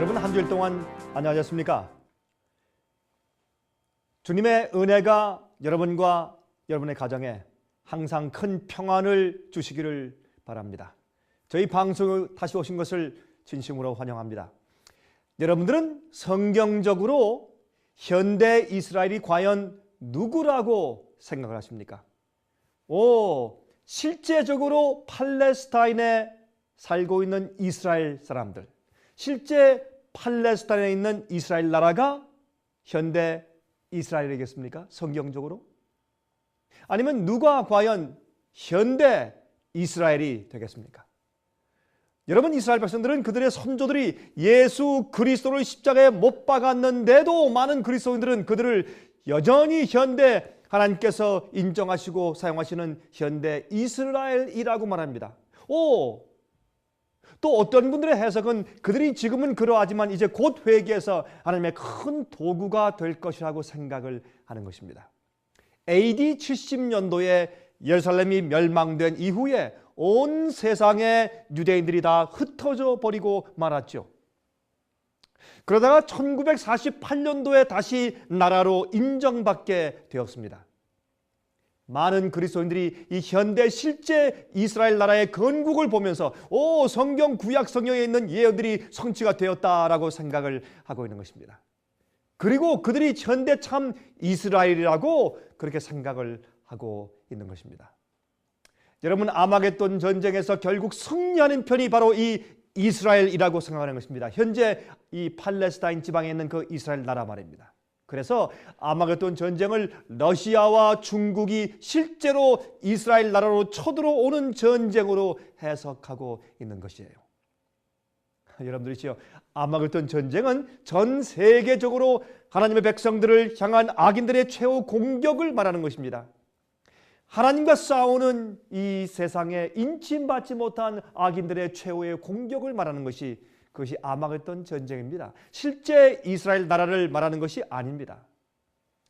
여러분 한 주일 동안 안녕하셨습니까? 주님의 은혜가 여러분과 여러분의 가정에 항상 큰 평안을 주시기를 바랍니다. 저희 방송에 다시 오신 것을 진심으로 환영합니다. 여러분들은 성경적으로 현대 이스라엘이 과연 누구라고 생각을 하십니까? 실제적으로 팔레스타인에 살고 있는 이스라엘 사람들, 실제 팔레스타인에 있는 이스라엘 나라가 현대 이스라엘이겠습니까? 성경적으로? 아니면 누가 과연 현대 이스라엘이 되겠습니까? 여러분, 이스라엘 백성들은 그들의 선조들이 예수 그리스도를 십자가에 못 박았는데도 많은 그리스도인들은 그들을 여전히 현대 하나님께서 인정하시고 사용하시는 현대 이스라엘이라고 말합니다. 또 어떤 분들의 해석은 그들이 지금은 그러하지만 이제 곧 회개해서 하나님의 큰 도구가 될 것이라고 생각을 하는 것입니다. AD 70년도에 예루살렘이 멸망된 이후에 온 세상의 유대인들이 다 흩어져 버리고 말았죠. 그러다가 1948년도에 다시 나라로 인정받게 되었습니다. 많은 그리스도인들이 이 현대 실제 이스라엘 나라의 건국을 보면서 성경 구약 성경에 있는 예언들이 성취가 되었다라고 생각을 하고 있는 것입니다. 그리고 그들이 현대 참 이스라엘이라고 그렇게 생각을 하고 있는 것입니다. 여러분, 아마겟돈 전쟁에서 결국 승리하는 편이 바로 이 이스라엘이라고 생각하는 것입니다. 현재 이 팔레스타인 지방에 있는 그 이스라엘 나라 말입니다. 그래서 아마겟돈 전쟁을 러시아와 중국이 실제로 이스라엘 나라로 쳐들어오는 전쟁으로 해석하고 있는 것이에요. 여러분들이시요, 아마겟돈 전쟁은 전 세계적으로 하나님의 백성들을 향한 악인들의 최후 공격을 말하는 것입니다. 하나님과 싸우는 이 세상에 인침받지 못한 악인들의 최후의 공격을 말하는 그것이 아마겟돈 전쟁입니다. 실제 이스라엘 나라를 말하는 것이 아닙니다.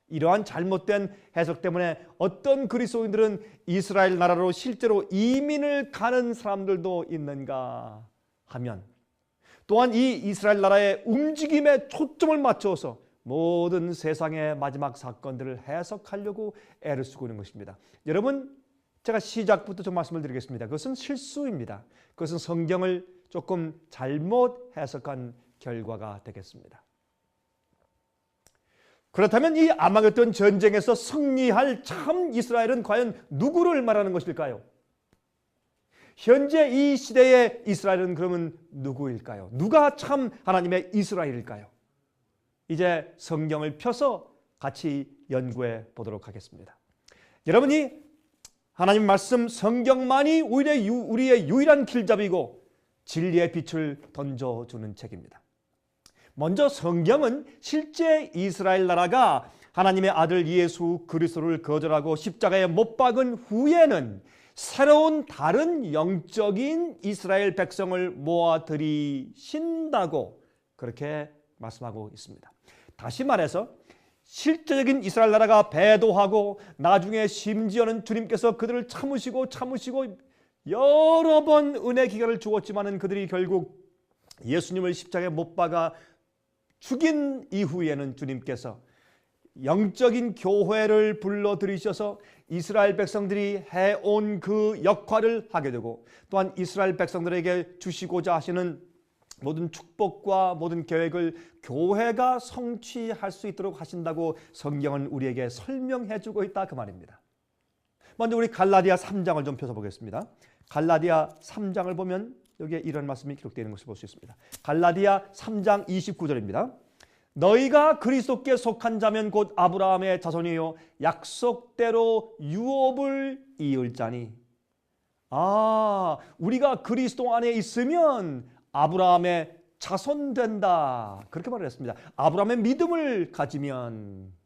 이러한 잘못된 해석 때문에 어떤 그리스도인들은 이스라엘 나라로 실제로 이민을 가는 사람들도 있는가 하면, 또한 이 이스라엘 나라의 움직임에 초점을 맞춰서 모든 세상의 마지막 사건들을 해석하려고 애를 쓰고 있는 것입니다. 여러분, 제가 시작부터 좀 말씀을 드리겠습니다. 그것은 실수입니다. 그것은 성경을 조금 잘못 해석한 결과가 되겠습니다. 그렇다면 이 아마겟돈 전쟁에서 승리할 참 이스라엘은 과연 누구를 말하는 것일까요? 현재 이 시대의 이스라엘은 그러면 누구일까요? 누가 참 하나님의 이스라엘일까요? 이제 성경을 펴서 같이 연구해 보도록 하겠습니다. 여러분이 하나님 말씀 성경만이 우리의 유일한 길잡이고 진리의 빛을 던져주는 책입니다. 먼저 성경은 실제 이스라엘 나라가 하나님의 아들 예수 그리스도를 거절하고 십자가에 못 박은 후에는 새로운 다른 영적인 이스라엘 백성을 모아들이신다고 그렇게 말씀하고 있습니다. 다시 말해서 실제적인 이스라엘 나라가 배도하고 나중에 심지어는 주님께서 그들을 참으시고 여러 번 은혜 기간을 주었지만은 그들이 결국 예수님을 십자가에 못 박아 죽인 이후에는 주님께서 영적인 교회를 불러들이셔서 이스라엘 백성들이 해온 그 역할을 하게 되고, 또한 이스라엘 백성들에게 주시고자 하시는 모든 축복과 모든 계획을 교회가 성취할 수 있도록 하신다고 성경은 우리에게 설명해 주고 있다, 그 말입니다. 먼저 우리 갈라디아 3장을 좀 펴서보겠습니다. 갈라디아 3장을 보면 여기에 이런 말씀이 기록되어 있는 것을 볼 수 있습니다. 갈라디아 3장 29절입니다. 너희가 그리스도께 속한 자면 곧 아브라함의 자손이요 약속대로 유업을 이을 자니. 우리가 그리스도 안에 있으면 아브라함의 자손 된다, 그렇게 말을 했습니다. 아브라함의 믿음을 가지면,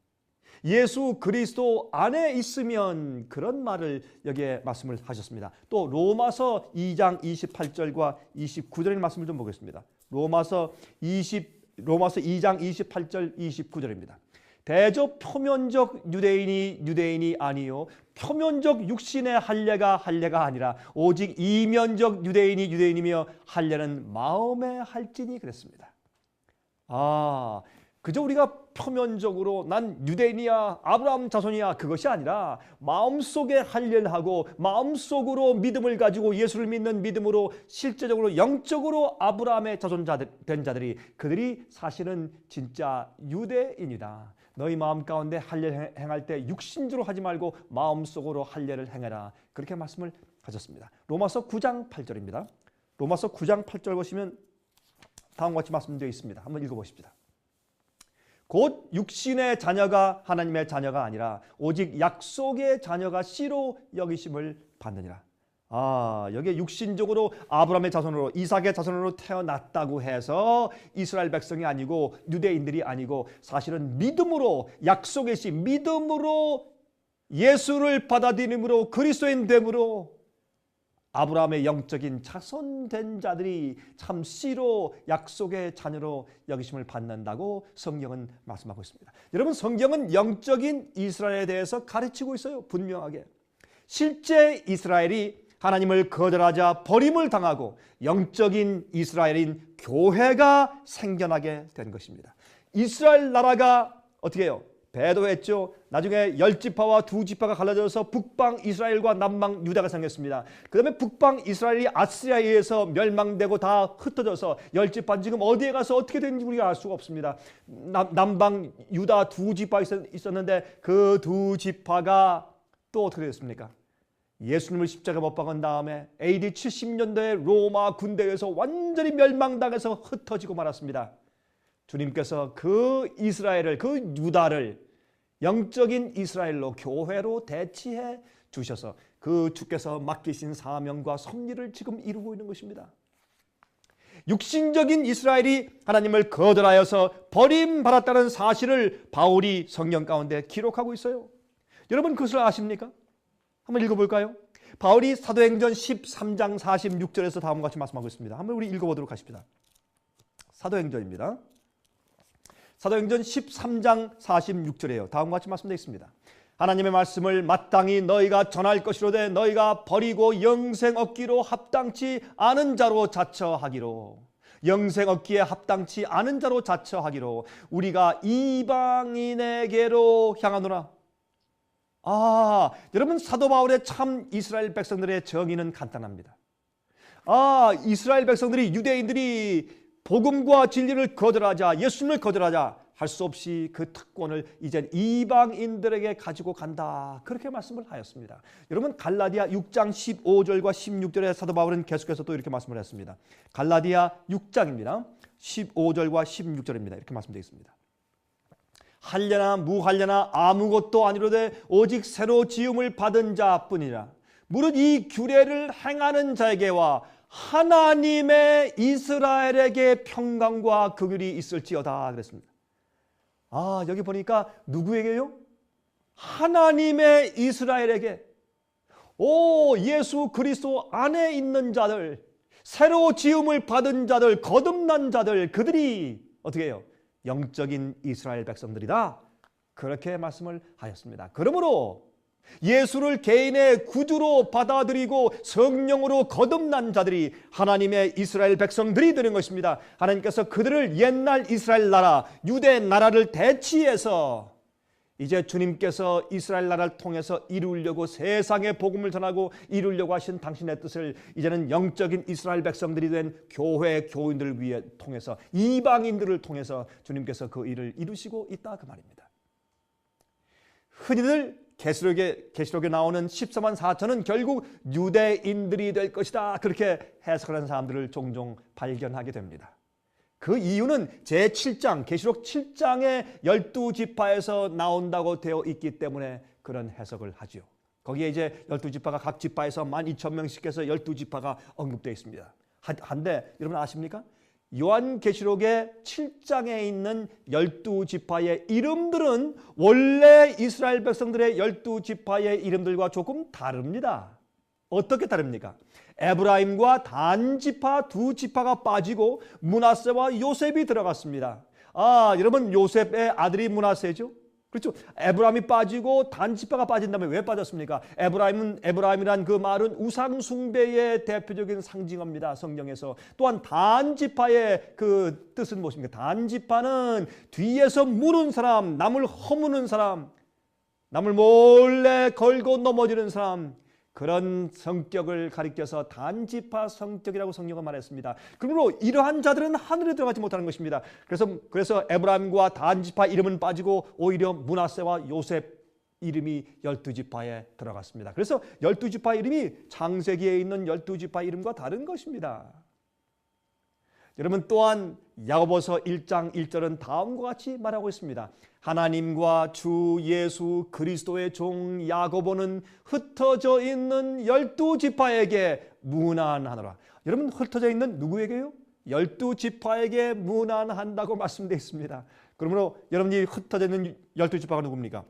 예수 그리스도 안에 있으면, 그런 말을 여기에 말씀을 하셨습니다. 또 로마서 2장 28절과 29절의 말씀을 좀 보겠습니다. 로마서 2장 28절 29절입니다. 대저 표면적 유대인이 아니요 표면적 육신의 할례가 아니라 오직 이면적 유대인이며 할례는 마음의 할지니 그랬습니다. 그저 우리가 표면적으로 난 유대인이야, 아브라함 자손이야, 그것이 아니라 마음속에 할례하고 마음속으로 믿음을 가지고 예수를 믿는 믿음으로 실제적으로 영적으로 아브라함의 자손자들 된 자들이, 그들이 사실은 진짜 유대인이다. 너희 마음 가운데 할례 행할 때 육신주로 하지 말고 마음속으로 할례를 행해라. 그렇게 말씀을 하셨습니다. 로마서 9장 8절입니다. 로마서 9장 8절 보시면 다음과 같이 말씀되어 있습니다. 한번 읽어보십시다. 곧 육신의 자녀가 하나님의 자녀가 아니라 오직 약속의 자녀가 씨로 여기심을 받느니라. 여기에 육신적으로 아브라함의 자손으로 이삭의 자손으로 태어났다고 해서 이스라엘 백성이 아니고 유대인들이 아니고 사실은 믿음으로 약속의 씨, 믿음으로 예수를 받아들임으로 그리스도인 됨으로 아브라함의 영적인 자손된 자들이 참 씨로 약속의 자녀로 여기심을 받는다고 성경은 말씀하고 있습니다. 여러분, 성경은 영적인 이스라엘에 대해서 가르치고 있어요. 분명하게. 실제 이스라엘이 하나님을 거절하자 버림을 당하고 영적인 이스라엘인 교회가 생겨나게 된 것입니다. 이스라엘 나라가 어떻게 해요? 배도했죠. 나중에 10지파와 2지파가 갈라져서 북방 이스라엘과 남방 유다가 생겼습니다. 그 다음에 북방 이스라엘이 아시리아에 의해서 멸망되고 다 흩어져서 10지파 지금 어디에 가서 어떻게 되는지 우리가 알 수가 없습니다. 남방 유다 2지파 있었는데 그 2지파가 또 어떻게 됐습니까? 예수님을 십자가에 못 박은 다음에 AD 70년대에 로마 군대에서 완전히 멸망당해서 흩어지고 말았습니다. 주님께서 그 이스라엘을, 그 유다를 영적인 이스라엘로 교회로 대치해 주셔서 그 주께서 맡기신 사명과 섭리를 지금 이루고 있는 것입니다. 육신적인 이스라엘이 하나님을 거절하여서 버림받았다는 사실을 바울이 성경 가운데 기록하고 있어요. 여러분 그것을 아십니까? 한번 읽어볼까요? 바울이 사도행전 13장 46절에서 다음과 같이 말씀하고 있습니다. 한번 우리 읽어보도록 하십시다. 사도행전입니다. 사도행전 13장 46절이에요. 다음과 같이 말씀되어 있습니다. 하나님의 말씀을 마땅히 너희가 전할 것이로되 너희가 버리고 영생 얻기로 합당치 않은 자로 자처하기로, 영생 얻기에 합당치 않은 자로 자처하기로 우리가 이방인에게로 향하노라. 여러분 사도 바울의 참 이스라엘 백성들의 정의는 간단합니다. 이스라엘 백성들이, 유대인들이 복음과 진리를 거절하자, 예수님을 거절하자 할 수 없이 그 특권을 이젠 이방인들에게 가지고 간다. 그렇게 말씀을 하였습니다. 여러분 갈라디아 6장 15절과 16절에 사도 바울은 계속해서 또 이렇게 말씀을 했습니다. 갈라디아 6장입니다. 15절과 16절입니다. 이렇게 말씀되어 있습니다. 할려나 무할려나 아무것도 아니로되 오직 새로 지음을 받은 자뿐이라. 무릇 이 규례를 행하는 자에게와 하나님의 이스라엘에게 평강과 긍휼이 있을지어다 그랬습니다. 여기 보니까 누구에게요? 하나님의 이스라엘에게. 예수 그리스도 안에 있는 자들, 새로 지음을 받은 자들, 거듭난 자들, 그들이 어떻게 해요? 영적인 이스라엘 백성들이다. 그렇게 말씀을 하였습니다. 그러므로 예수를 개인의 구주로 받아들이고 성령으로 거듭난 자들이 하나님의 이스라엘 백성들이 되는 것입니다. 하나님께서 그들을 옛날 이스라엘 나라, 유대 나라를 대치해서 이제 주님께서 이스라엘 나라를 통해서 이루려고 세상에 복음을 전하고 이루려고 하신 당신의 뜻을 이제는 영적인 이스라엘 백성들이 된 교회 교인들을 위해 통해서, 이방인들을 통해서 주님께서 그 일을 이루시고 있다 그 말입니다. 흔히들 계시록에 나오는 14만 4천은 결국 유대인들이 될 것이다, 그렇게 해석하는 사람들을 종종 발견하게 됩니다. 그 이유는 제7장, 계시록 7장의 12지파에서 나온다고 되어 있기 때문에 그런 해석을 하지요. 거기에 이제 12지파가 각 지파에서 12,000명씩 해서 12지파가 언급되어 있습니다. 한데 여러분 아십니까? 요한계시록의 7장에 있는 12지파의 이름들은 원래 이스라엘 백성들의 12지파의 이름들과 조금 다릅니다. 어떻게 다릅니까? 에브라임과 단지파 2지파가 빠지고 므낫세와 요셉이 들어갔습니다. 여러분 요셉의 아들이 므낫세죠? 그렇죠. 에브라임이 빠지고 단 지파가 빠진다면 왜 빠졌습니까? 에브라임이란 그 말은 우상 숭배의 대표적인 상징어입니다. 성경에서. 또한 단 지파의 그 뜻은 무엇입니까? 단 지파는 뒤에서 무는 사람, 남을 허무는 사람, 남을 몰래 걸고 넘어지는 사람, 그런 성격을 가리켜서 단지파 성격이라고 성경은 말했습니다. 그러므로 이러한 자들은 하늘에 들어가지 못하는 것입니다. 그래서 에브라임과 단지파 이름은 빠지고 오히려 므낫세와 요셉 이름이 12지파에 들어갔습니다. 그래서 12지파 이름이 창세기에 있는 12지파 이름과 다른 것입니다. 여러분, 또한 야고보서 1장 1절은 다음과 같이 말하고 있습니다. 하나님과 주 예수 그리스도의 종 야고보는 흩어져 있는 12지파에게 문안하노라. 여러분, 흩어져 있는 누구에게요? 12지파에게 문안한다고 말씀되어 있습니다. 그러므로 여러분이 흩어져 있는 12지파가 누굽니까?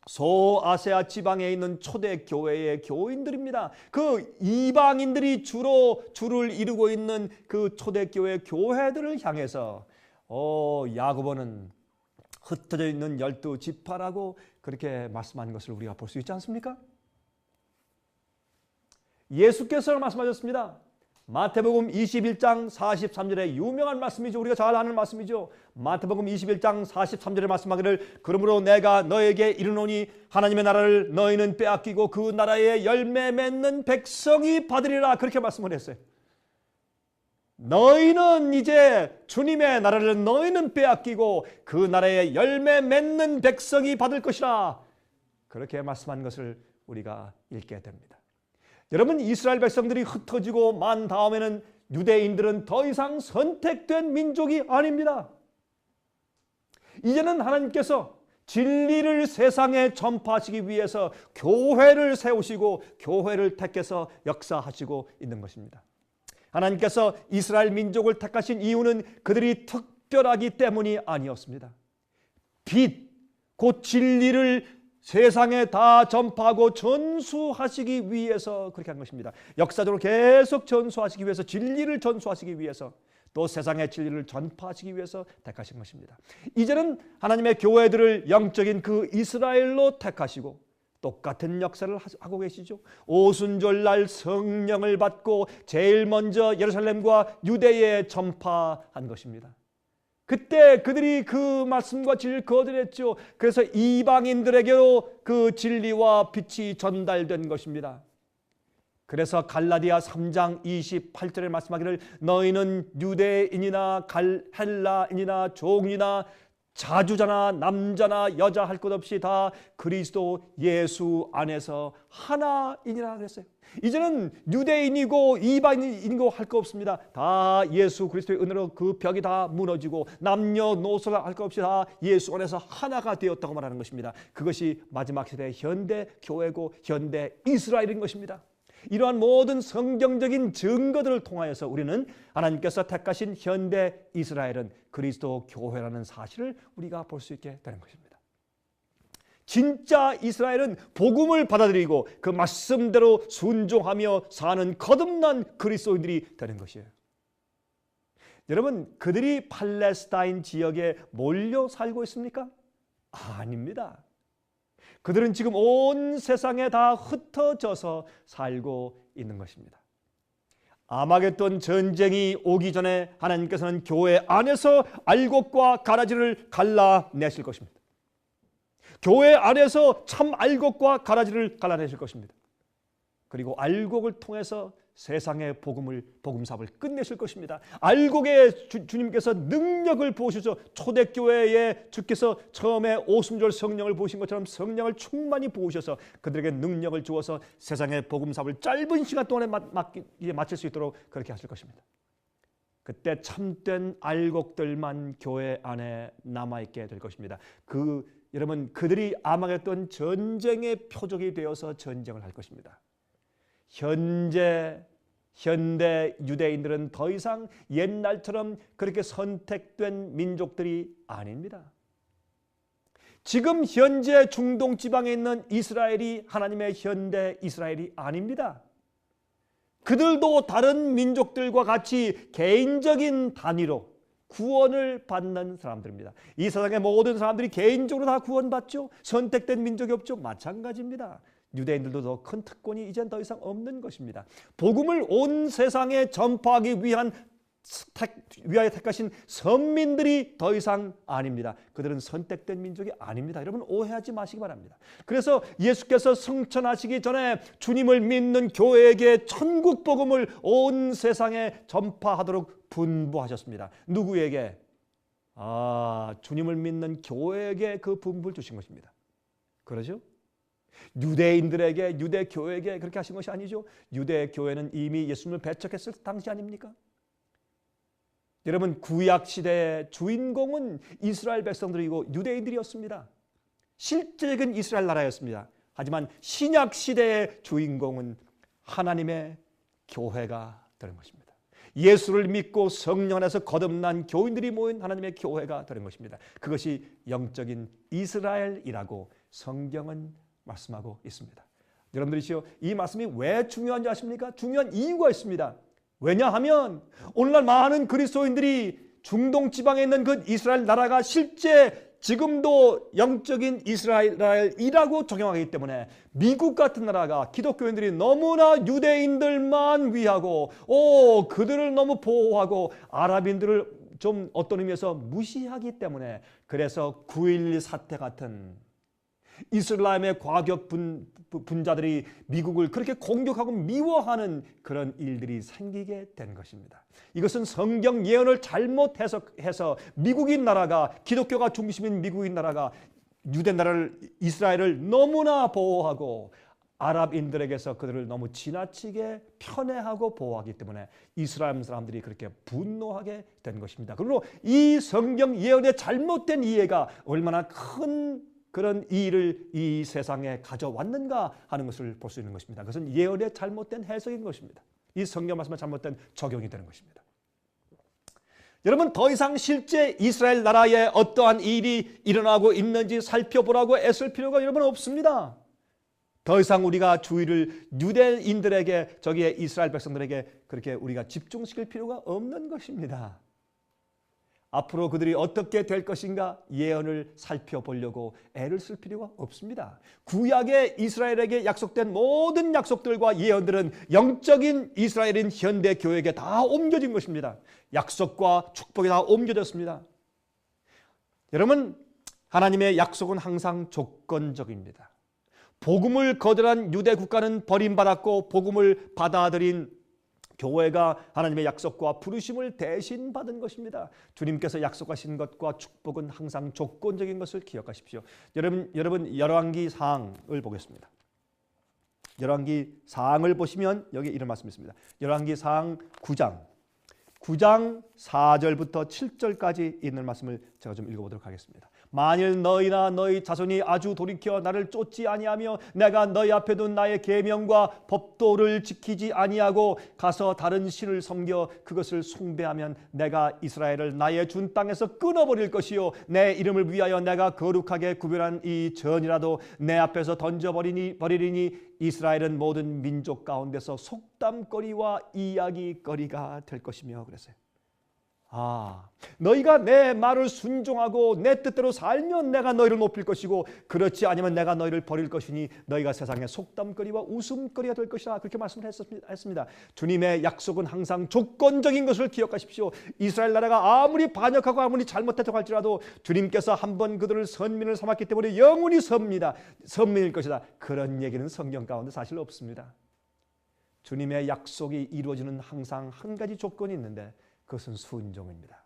소아시아 지방에 있는 초대교회의 교인들입니다. 그 이방인들이 주를 이루고 있는 그 초대교회 교회들을 향해서 야고보는 흩어져 있는 12지파라고 그렇게 말씀한 것을 우리가 볼 수 있지 않습니까? 예수께서 말씀하셨습니다. 마태복음 21장 43절의 유명한 말씀이죠. 우리가 잘 아는 말씀이죠. 마태복음 21장 43절에 말씀하기를 그러므로 내가 너에게 이르노니 하나님의 나라를 너희는 빼앗기고 그 나라에 열매 맺는 백성이 받으리라. 그렇게 말씀을 했어요. 너희는 이제 주님의 나라를 너희는 빼앗기고 그 나라에 열매 맺는 백성이 받을 것이라. 그렇게 말씀한 것을 우리가 읽게 됩니다. 여러분, 이스라엘 백성들이 흩어지고 만 다음에는 유대인들은 더 이상 선택된 민족이 아닙니다. 이제는 하나님께서 진리를 세상에 전파하시기 위해서 교회를 세우시고 교회를 택해서 역사하시고 있는 것입니다. 하나님께서 이스라엘 민족을 택하신 이유는 그들이 특별하기 때문이 아니었습니다. 빛, 곧 진리를 세상에 다 전파하고 전수하시기 위해서 그렇게 한 것입니다. 역사적으로 계속 전수하시기 위해서, 진리를 전수하시기 위해서, 또 세상의 진리를 전파하시기 위해서 택하신 것입니다. 이제는 하나님의 교회들을 영적인 그 이스라엘로 택하시고 똑같은 역사를 하고 계시죠. 오순절날 성령을 받고 제일 먼저 예루살렘과 유대에 전파한 것입니다. 그때 그들이 그 말씀과 진리를 거절했죠. 그래서 이방인들에게도 그 진리와 빛이 전달된 것입니다. 그래서 갈라디아 3장 28절에 말씀하기를 너희는 유대인이나 헬라인이나 종이나 자주자나 남자나 여자 할 것 없이 다 그리스도 예수 안에서 하나이니라 그랬어요. 이제는 유대인이고 이방인이고 할 거 없습니다. 다 예수 그리스도의 은혜로 그 벽이 다 무너지고 남녀노소가 할 것 없이 다 예수 안에서 하나가 되었다고 말하는 것입니다. 그것이 마지막 시대의 현대 교회고 현대 이스라엘인 것입니다. 이러한 모든 성경적인 증거들을 통하여서 우리는 하나님께서 택하신 현대 이스라엘은 그리스도 교회라는 사실을 우리가 볼 수 있게 되는 것입니다. 진짜 이스라엘은 복음을 받아들이고 그 말씀대로 순종하며 사는 거듭난 그리스도인들이 되는 것이에요. 여러분, 그들이 팔레스타인 지역에 몰려 살고 있습니까? 아닙니다. 그들은 지금 온 세상에 다 흩어져서 살고 있는 것입니다. 아마겟돈 전쟁이 오기 전에 하나님께서는 교회 안에서 알곡과 가라지를 갈라내실 것입니다. 교회 안에서 참 알곡과 가라지를 갈라내실 것입니다. 그리고 알곡을 통해서 세상의 복음사업을 끝내실 것입니다. 알곡에 주님께서 능력을 부으셔서 초대교회에 주께서 처음에 오순절 성령을 부으신 것처럼 성령을 충만히 부으셔서 그들에게 능력을 주어서 세상의 복음사업을 짧은 시간 동안에 마칠 수 있도록 그렇게 하실 것입니다. 그때 참된 알곡들만 교회 안에 남아있게 될 것입니다. 여러분, 그들이 아마겟돈 전쟁의 표적이 되어서 전쟁을 할 것입니다. 현대 유대인들은 더 이상 옛날처럼 그렇게 선택된 민족들이 아닙니다. 지금 현재 중동 지방에 있는 이스라엘이 하나님의 현대 이스라엘이 아닙니다. 그들도 다른 민족들과 같이 개인적인 단위로 구원을 받는 사람들입니다. 이 세상의 모든 사람들이 개인적으로 다 구원받죠. 선택된 민족이 없죠. 마찬가지입니다. 유대인들도 더 큰 특권이 이젠 더 이상 없는 것입니다. 복음을 온 세상에 전파하기 위하여 택하신 선민들이 더 이상 아닙니다. 그들은 선택된 민족이 아닙니다. 여러분 오해하지 마시기 바랍니다. 그래서 예수께서 승천하시기 전에 주님을 믿는 교회에게 천국 복음을 온 세상에 전파하도록 분부하셨습니다. 누구에게? 주님을 믿는 교회에게 그 분부를 주신 것입니다. 그러죠? 유대인들에게, 유대 교회에게 그렇게 하신 것이 아니죠. 유대 교회는 이미 예수님을 배척했을 당시 아닙니까? 여러분 구약 시대의 주인공은 이스라엘 백성들이고 유대인들이었습니다. 실제적인 이스라엘 나라였습니다. 하지만 신약 시대의 주인공은 하나님의 교회가 되는 것입니다. 예수를 믿고 성령 안에서 거듭난 교인들이 모인 하나님의 교회가 되는 것입니다. 그것이 영적인 이스라엘이라고 성경은 말씀하고 있습니다. 여러분들이시요, 이 말씀이 왜 중요한지 아십니까? 중요한 이유가 있습니다. 왜냐하면 오늘날 많은 그리스도인들이 중동 지방에 있는 그 이스라엘 나라가 실제 지금도 영적인 이스라엘이라고 적용하기 때문에 미국 같은 나라가 기독교인들이 너무나 유대인들만 위하고 그들을 너무 보호하고 아랍인들을 좀 어떤 의미에서 무시하기 때문에 그래서 9.11 사태 같은 이슬람의 과격 분자들이 미국을 그렇게 공격하고 미워하는 그런 일들이 생기게 된 것입니다. 이것은 성경 예언을 잘못 해석해서 미국인 나라가, 기독교가 중심인 미국인 나라가 유대 나라를, 이스라엘을 너무나 보호하고 아랍인들에게서 그들을 너무 지나치게 편애하고 보호하기 때문에 이스라엘 사람들이 그렇게 분노하게 된 것입니다. 그리고 이 성경 예언의 잘못된 이해가 얼마나 큰 그런 일을 이 세상에 가져왔는가 하는 것을 볼 수 있는 것입니다. 그것은 예언의 잘못된 해석인 것입니다. 이 성경 말씀의 잘못된 적용이 되는 것입니다. 여러분 더 이상 실제 이스라엘 나라에 어떠한 일이 일어나고 있는지 살펴보라고 애쓸 필요가 여러분 없습니다. 더 이상 우리가 주의를 유대인들에게, 저기에 이스라엘 백성들에게 그렇게 우리가 집중시킬 필요가 없는 것입니다. 앞으로 그들이 어떻게 될 것인가 예언을 살펴보려고 애를 쓸 필요가 없습니다. 구약의 이스라엘에게 약속된 모든 약속들과 예언들은 영적인 이스라엘인 현대 교회에게 다 옮겨진 것입니다. 약속과 축복이 다 옮겨졌습니다. 여러분, 하나님의 약속은 항상 조건적입니다. 복음을 거절한 유대 국가는 버림받았고 복음을 받아들인 교회가 하나님의 약속과 부르심을 대신 받은 것입니다. 주님께서 약속하신 것과 축복은 항상 조건적인 것을 기억하십시오. 여러분 열왕기 사항을 보겠습니다. 열왕기 사항을 보시면 여기 이런 말씀이 있습니다. 열왕기 사항 9장 4절부터 7절까지 있는 말씀을 제가 좀 읽어보도록 하겠습니다. 만일 너희나 너희 자손이 아주 돌이켜 나를 쫓지 아니하며 내가 너희 앞에 둔 나의 계명과 법도를 지키지 아니하고 가서 다른 신을 섬겨 그것을 숭배하면 내가 이스라엘을 나의 준 땅에서 끊어버릴 것이요 내 이름을 위하여 내가 거룩하게 구별한 이 전이라도 내 앞에서 던져버리리니 이스라엘은 모든 민족 가운데서 속담거리와 이야기거리가 될 것이며 그랬어요. 너희가 내 말을 순종하고 내 뜻대로 살면 내가 너희를 높일 것이고 그렇지 않으면 내가 너희를 버릴 것이니 너희가 세상의 속담거리와 웃음거리가 될 것이라 그렇게 말씀을 했습니다. 주님의 약속은 항상 조건적인 것을 기억하십시오. 이스라엘 나라가 아무리 반역하고 아무리 잘못했다고 할지라도 주님께서 한번 그들을 선민을 삼았기 때문에 영원히 선민일 것이다. 그런 얘기는 성경 가운데 사실 없습니다. 주님의 약속이 이루어지는 항상 한 가지 조건이 있는데 그것은 순종입니다.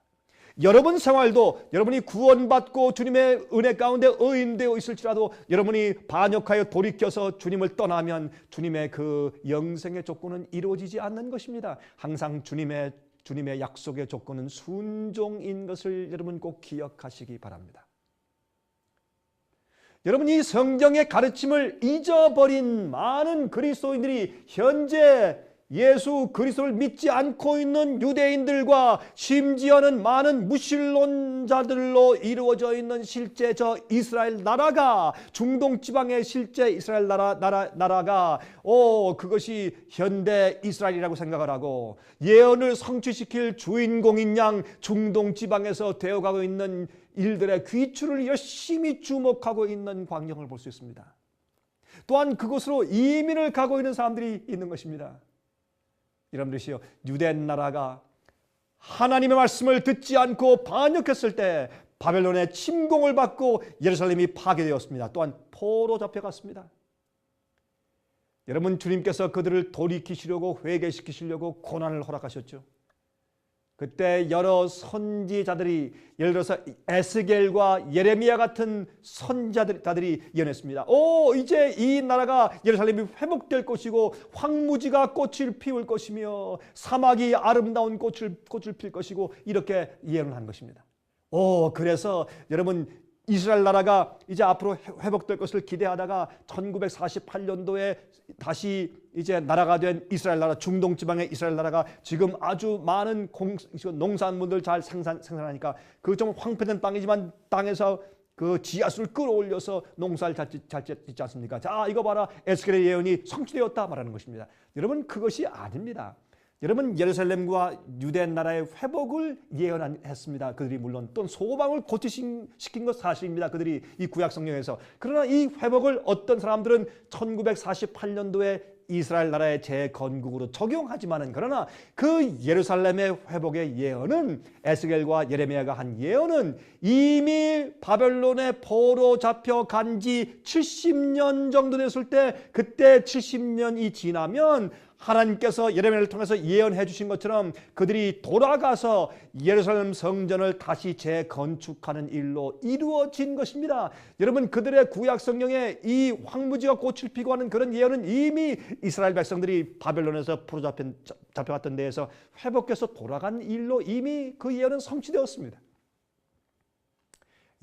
여러분 생활도 여러분이 구원받고 주님의 은혜 가운데 의인되어 있을지라도 여러분이 반역하여 돌이켜서 주님을 떠나면 주님의 그 영생의 조건은 이루어지지 않는 것입니다. 항상 주님의 약속의 조건은 순종인 것을 여러분 꼭 기억하시기 바랍니다. 여러분 이 성경의 가르침을 잊어버린 많은 그리스도인들이 현재 예수 그리스도를 믿지 않고 있는 유대인들과 심지어는 많은 무신론자들로 이루어져 있는 실제 저 이스라엘 나라가, 중동 지방의 실제 이스라엘 나라가 그것이 현대 이스라엘이라고 생각을 하고 예언을 성취시킬 주인공인 양 중동 지방에서 되어가고 있는 일들의 귀추를 열심히 주목하고 있는 광경을 볼 수 있습니다. 또한 그곳으로 이민을 가고 있는 사람들이 있는 것입니다. 여러분들이시여, 유대 나라가 하나님의 말씀을 듣지 않고 반역했을 때 바벨론의 침공을 받고 예루살렘이 파괴되었습니다. 또한 포로 잡혀갔습니다. 여러분, 주님께서 그들을 돌이키시려고, 회개시키시려고 고난을 허락하셨죠. 그때 여러 선지자들이, 예를 들어서 에스겔과 예레미야 같은 선지자들이 예언했습니다. 이제 이 나라가, 예루살렘이 회복될 것이고 황무지가 꽃을 피울 것이며 사막이 아름다운 꽃을 필 것이고, 이렇게 예언을 한 것입니다. 그래서 여러분, 이스라엘 나라가 이제 앞으로 회복될 것을 기대하다가 1948년도에 다시 이제 나라가 된 이스라엘 나라, 중동 지방의 이스라엘 나라가 지금 아주 많은 농산물들 잘 생산하니까 그 좀 황폐된 땅이지만 땅에서 그 지하수를 끌어올려서 농사를 잘 짓지 않습니까? 자, 이거 봐라, 에스겔의 예언이 성취되었다 말하는 것입니다. 여러분, 그것이 아닙니다. 여러분, 예루살렘과 유대 나라의 회복을 예언했습니다. 그들이 물론 또 소방을 고치시킨 것 사실입니다. 그들이 이 구약 성경에서. 그러나 이 회복을 어떤 사람들은 1948년도에 이스라엘 나라의 재건국으로 적용하지만은, 그러나 그 예루살렘의 회복의 예언은, 에스겔과 예레미야가 한 예언은 이미 바벨론의 포로 잡혀간 지 70년 정도 됐을 때, 그때 70년이 지나면 하나님께서 예레미야를 통해서 예언해 주신 것처럼 그들이 돌아가서 예루살렘 성전을 다시 재건축하는 일로 이루어진 것입니다. 여러분, 그들의 구약 성경에 이 황무지가 꽃을 피고 하는 그런 예언은 이미 이스라엘 백성들이 바벨론에서 포로 잡혀갔던 데에서 회복해서 돌아간 일로 이미 그 예언은 성취되었습니다.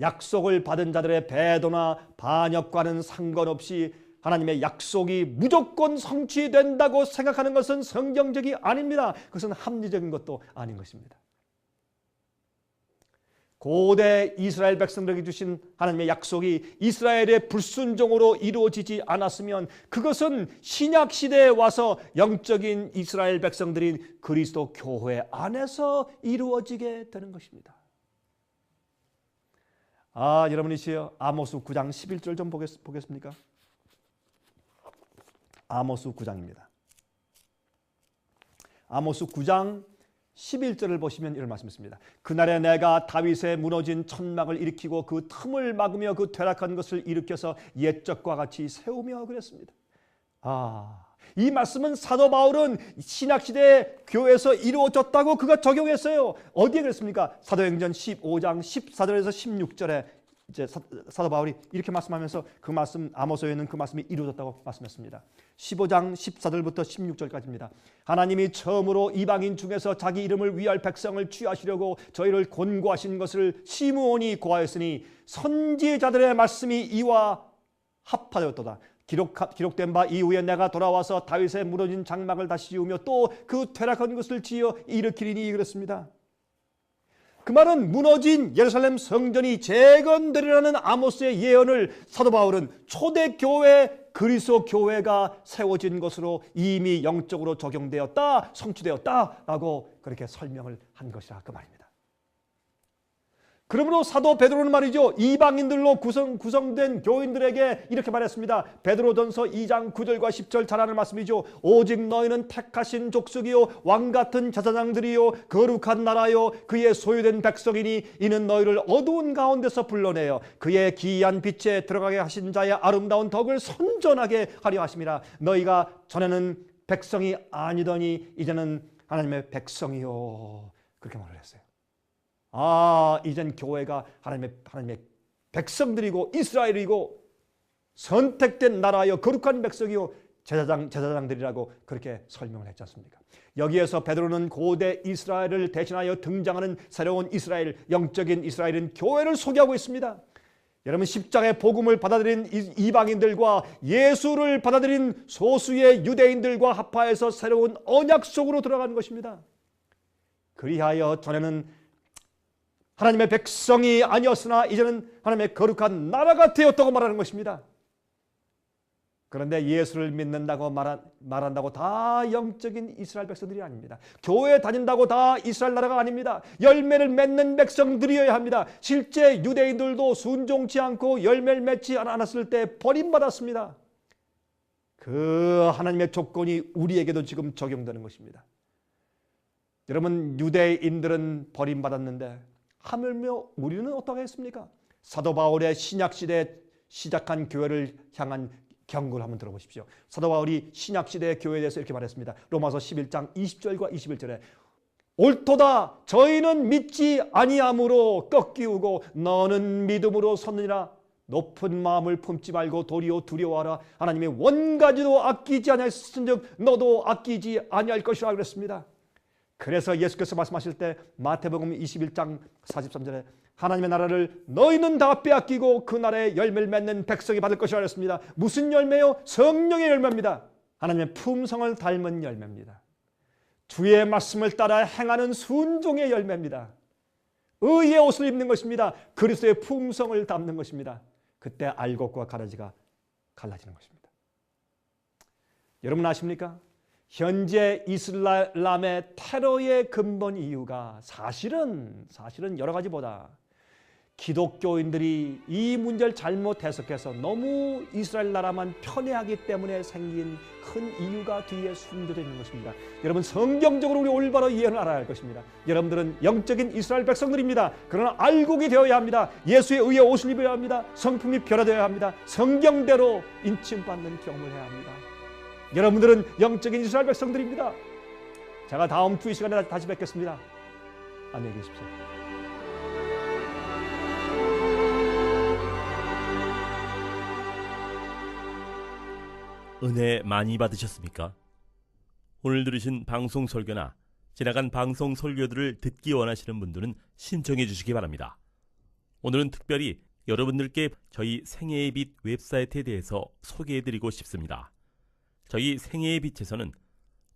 약속을 받은 자들의 배도나 반역과는 상관없이 하나님의 약속이 무조건 성취된다고 생각하는 것은 성경적이 아닙니다. 그것은 합리적인 것도 아닌 것입니다. 고대 이스라엘 백성들에게 주신 하나님의 약속이 이스라엘의 불순종으로 이루어지지 않았으면 그것은 신약 시대에 와서 영적인 이스라엘 백성들인 그리스도 교회 안에서 이루어지게 되는 것입니다. 여러분이시여, 아모스 9장 11절 좀 보겠습니까? 아모스 9장입니다. 아모스 9장 11절을 보시면 이런 말씀이 있습니다. 그날에 내가 다윗의 무너진 천막을 일으키고 그 틈을 막으며 그 퇴락한 것을 일으켜서 옛적과 같이 세우며 그랬습니다. 이 말씀은 사도 바울은 신약시대에 교회에서 이루어졌다고 그가 적용했어요. 어디에 그랬습니까? 사도행전 15장 14절에서 16절에 이제 사도 바울이 이렇게 말씀하면서 그 말씀, 아모스에 있는 그 말씀이 이루어졌다고 말씀했습니다. 15장 14절부터 16절까지입니다. 하나님이 처음으로 이방인 중에서 자기 이름을 위할 백성을 취하시려고 저희를 권고하신 것을 시므온이 고하였으니 선지자들의 말씀이 이와 합하되었도다. 기록된 바 이후에 내가 돌아와서 다윗의 무너진 장막을 다시 지으며 또 그 퇴락한 것을 지어 일으키리니 그랬습니다. 그 말은 무너진 예루살렘 성전이 재건되리라는 아모스의 예언을 사도 바울은 초대교회 그리스도 교회가 세워진 것으로 이미 영적으로 적용되었다, 성취되었다라고 그렇게 설명을 한 것이라 그 말입니다. 그러므로 사도 베드로는 말이죠, 이방인들로 구성된 교인들에게 이렇게 말했습니다. 베드로전서 2장 9절과 10절 잘 아는 말씀이죠. 오직 너희는 택하신 족속이요 왕같은 제사장들이요 거룩한 나라요 그의 소유된 백성이니 이는 너희를 어두운 가운데서 불러내어 그의 기이한 빛에 들어가게 하신 자의 아름다운 덕을 선전하게 하려 하심이라. 너희가 전에는 백성이 아니더니 이제는 하나님의 백성이요, 그렇게 말을 했어요. 이젠 교회가 하나님의 백성들이고 이스라엘이고 선택된 나라요 거룩한 백성이요 제사장들이라고 그렇게 설명을 했지 않습니까? 여기에서 베드로는 고대 이스라엘을 대신하여 등장하는 새로운 이스라엘, 영적인 이스라엘인 교회를 소개하고 있습니다. 여러분 십자가의 복음을 받아들인 이방인들과 예수를 받아들인 소수의 유대인들과 합하여서 새로운 언약 속으로 들어가는 것입니다. 그리하여 전에는 하나님의 백성이 아니었으나 이제는 하나님의 거룩한 나라가 되었다고 말하는 것입니다. 그런데 예수를 믿는다고 말한다고 다 영적인 이스라엘 백성들이 아닙니다. 교회 다닌다고 다 이스라엘 나라가 아닙니다. 열매를 맺는 백성들이어야 합니다. 실제 유대인들도 순종치 않고 열매를 맺지 않았을 때 버림받았습니다. 그 하나님의 조건이 우리에게도 지금 적용되는 것입니다. 여러분, 유대인들은 버림받았는데 하물며 우리는 어떻게 했습니까? 사도 바울의 신약시대에 시작한 교회를 향한 경고를 한번 들어보십시오. 사도 바울이 신약시대의 교회에 대해서 이렇게 말했습니다. 로마서 11장 20절과 21절에 옳도다 저희는 믿지 아니함으로 꺾이우고 너는 믿음으로 섰느니라. 높은 마음을 품지 말고 도리어 두려워하라. 하나님의 원가지도 아끼지 아니하였은즉 너도 아끼지 아니할 것이라 그랬습니다. 그래서 예수께서 말씀하실 때 마태복음 21장 43절에 하나님의 나라를 너희는 다 빼앗기고 그 나라의 열매를 맺는 백성이 받을 것이라 했습니다. 무슨 열매요? 성령의 열매입니다. 하나님의 품성을 닮은 열매입니다. 주의 말씀을 따라 행하는 순종의 열매입니다. 의의 옷을 입는 것입니다. 그리스도의 품성을 담는 것입니다. 그때 알곡과 가라지가 갈라지는 것입니다. 여러분 아십니까? 현재 이슬람의 테러의 근본 이유가 사실은 여러 가지보다 기독교인들이 이 문제를 잘못 해석해서 너무 이스라엘 나라만 편애하기 때문에 생긴 큰 이유가 뒤에 숨겨져 있는 것입니다. 여러분, 성경적으로 우리 올바로 이해를 알아야 할 것입니다. 여러분들은 영적인 이스라엘 백성들입니다. 그러나 알곡이 되어야 합니다. 예수의 의의 옷을 입어야 합니다. 성품이 변화되어야 합니다. 성경대로 인침받는 경험을 해야 합니다. 여러분들은 영적인 이스라엘 백성들입니다. 제가 다음 주 이 시간에 다시 뵙겠습니다. 안녕히 계십시오. 은혜 많이 받으셨습니까? 오늘 들으신 방송 설교나 지나간 방송 설교들을 듣기 원하시는 분들은 신청해 주시기 바랍니다. 오늘은 특별히 여러분들께 저희 생애의 빛 웹사이트에 대해서 소개해드리고 싶습니다. 저희 생애의 빛에서는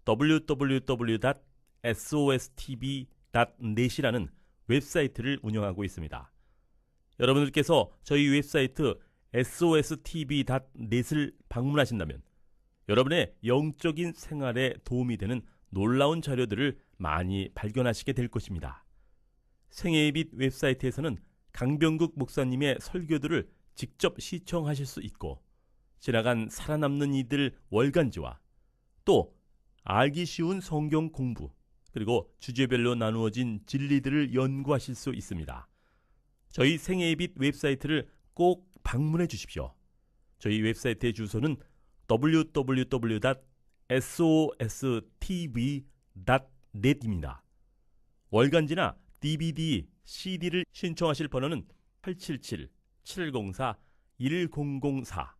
www.sostv.net이라는 웹사이트를 운영하고 있습니다. 여러분들께서 저희 웹사이트 sostv.net을 방문하신다면 여러분의 영적인 생활에 도움이 되는 놀라운 자료들을 많이 발견하시게 될 것입니다. 생애의 빛 웹사이트에서는 강병국 목사님의 설교들을 직접 시청하실 수 있고 지나간 살아남는 이들 월간지와 또 알기 쉬운 성경 공부 그리고 주제별로 나누어진 진리들을 연구하실 수 있습니다. 저희 생애의 빛 웹사이트를 꼭 방문해 주십시오. 저희 웨브사이트의 주소는 www.sostv.net입니다. 월간지나 DVD, CD를 신청하실 번호는 877-704-1004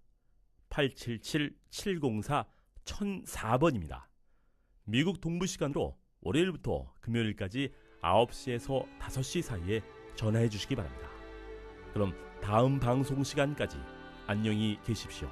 877-704-1004번입니다. 미국 동부시간으로 월요일부터 금요일까지 9시에서 5시 사이에 전화해 주시기 바랍니다. 그럼 다음 방송 시간까지 안녕히 계십시오.